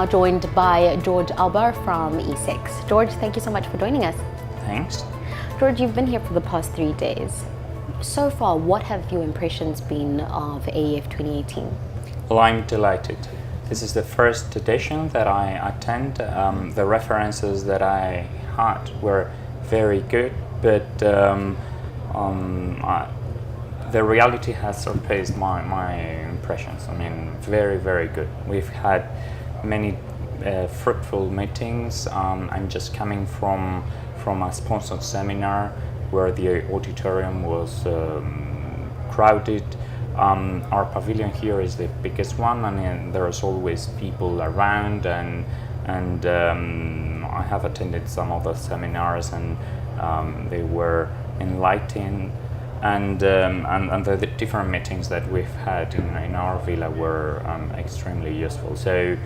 now joined by Jorge Alvar from ICEX. Jorge, thank you so much for joining us. Thanks. Jorge, you've been here for the past 3 days. So far, what have your impressions been of AEF 2018? Well, I'm delighted. This is the first edition that I attend. The references that I had were very good, but the reality has surpassed my impressions. I mean, very, very good. We've had many fruitful meetings. I'm just coming from a sponsored seminar where the auditorium was crowded. Our pavilion here is the biggest one, and there's always people around, and I have attended some other seminars, and they were enlightening, and the different meetings that we've had in our villa were extremely useful. So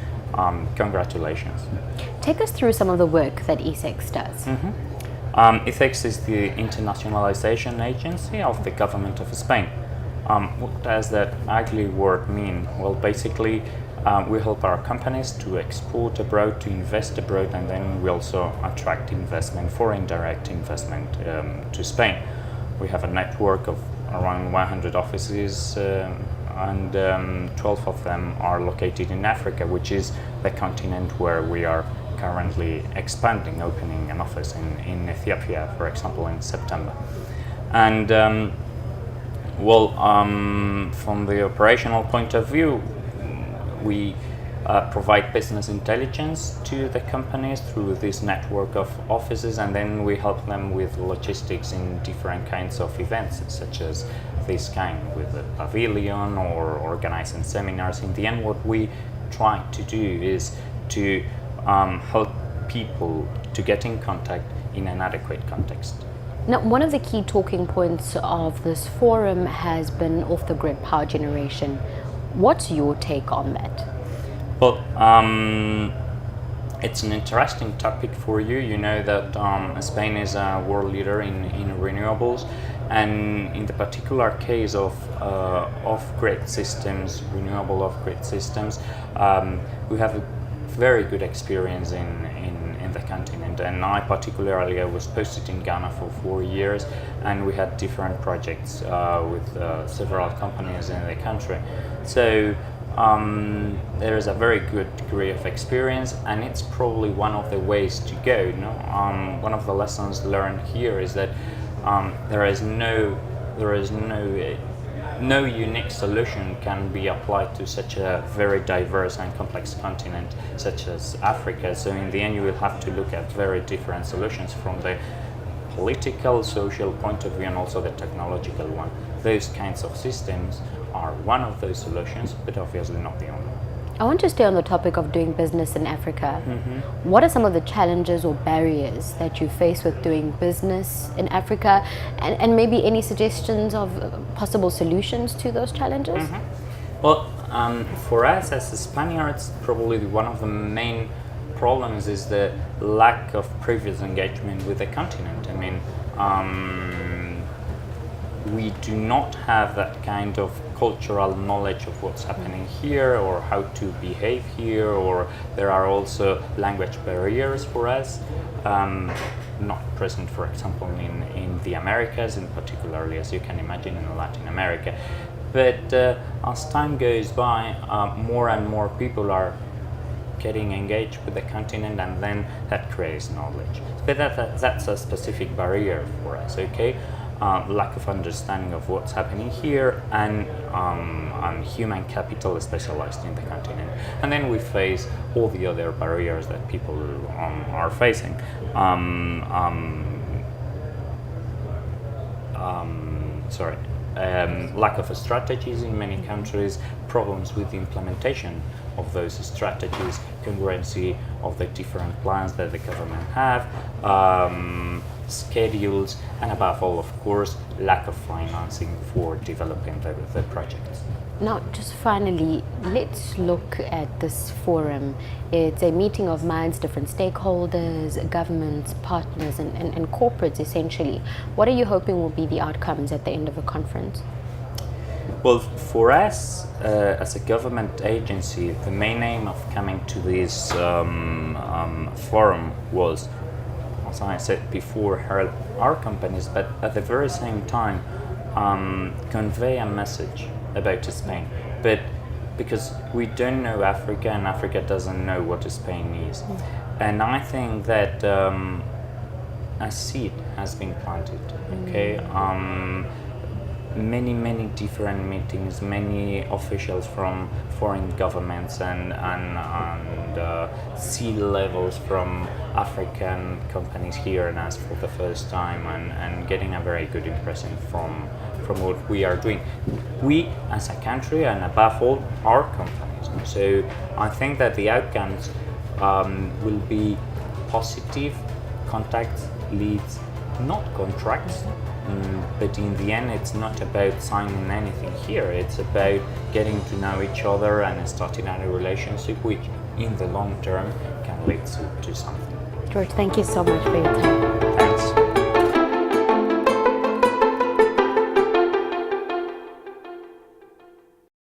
congratulations. Take us through some of the work that ICEX does. ICEX is the internationalization agency of the government of Spain. What does that ugly word mean? Well, basically, we help our companies to export abroad, to invest abroad, and then we also attract investment, foreign direct investment to Spain. We have a network of around 100 offices, and 12 of them are located in Africa, which is the continent where we are currently expanding, opening an office in Ethiopia, for example, in September. And from the operational point of view, we provide business intelligence to the companies through this network of offices, and then we help them with logistics in different kinds of events, such as this kind with the pavilion or organizing seminars. In the end, what we try to do is to help people to get in contact in an adequate context. Now, one of the key talking points of this forum has been off-the-grid power generation. What's your take on that? Well, it's an interesting topic for you. You know that Spain is a world leader in renewables, and in the particular case of off-grid systems, renewable off-grid systems, we have a very good experience in the continent. And I particularly, I was posted in Ghana for 4 years, and we had different projects with several companies in the country. So there is a very good degree of experience, and it's probably one of the ways to go. One of the lessons learned here is that there is no unique solution can be applied to such a very diverse and complex continent such as Africa. So in the end, you will have to look at very different solutions from the political, social point of view, and also the technological one. Those kinds of systems are one of those solutions, but obviously not the only one. I want to stay on the topic of doing business in Africa. What are some of the challenges or barriers that you face with doing business in Africa, and maybe any suggestions of possible solutions to those challenges? Well, for us as Spaniards, probably one of the main problems is the lack of previous engagement with the continent. I mean, we do not have that kind of cultural knowledge of what's happening here or how to behave here, or there are also language barriers for us, not present, for example, in the Americas, and particularly, as you can imagine, in Latin America. But as time goes by, more and more people are getting engaged with the continent, and then that creates knowledge. But that's a specific barrier for us, okay? Lack of understanding of what's happening here, and human capital specialized in the continent. And then we face all the other barriers that people are facing. Lack of strategies in many countries, problems with the implementation of those strategies, congruency of the different plans that the government have, schedules, and above all, of course, lack of financing for developing the projects. Now, just finally, let's look at this forum. It's a meeting of minds, different stakeholders, governments, partners, and corporates, essentially. What are you hoping will be the outcomes at the end of the conference? Well, for us, as a government agency, the main aim of coming to this forum was, as I said before, help our companies, but at the very same time, convey a message about Spain. But because we don't know Africa and Africa doesn't know what Spain is. And I think that a seed has been planted, okay? Many different meetings, many officials from foreign governments and C-levels from African companies here and us for the first time, and getting a very good impression from what we are doing. We as a country, and above all our companies. So I think that the outcomes will be positive contacts, leads, not contracts. But in the end, it's not about signing anything here. It's about getting to know each other and starting a relationship which, in the long term, can lead to something. George, thank you so much for your time. Thank you.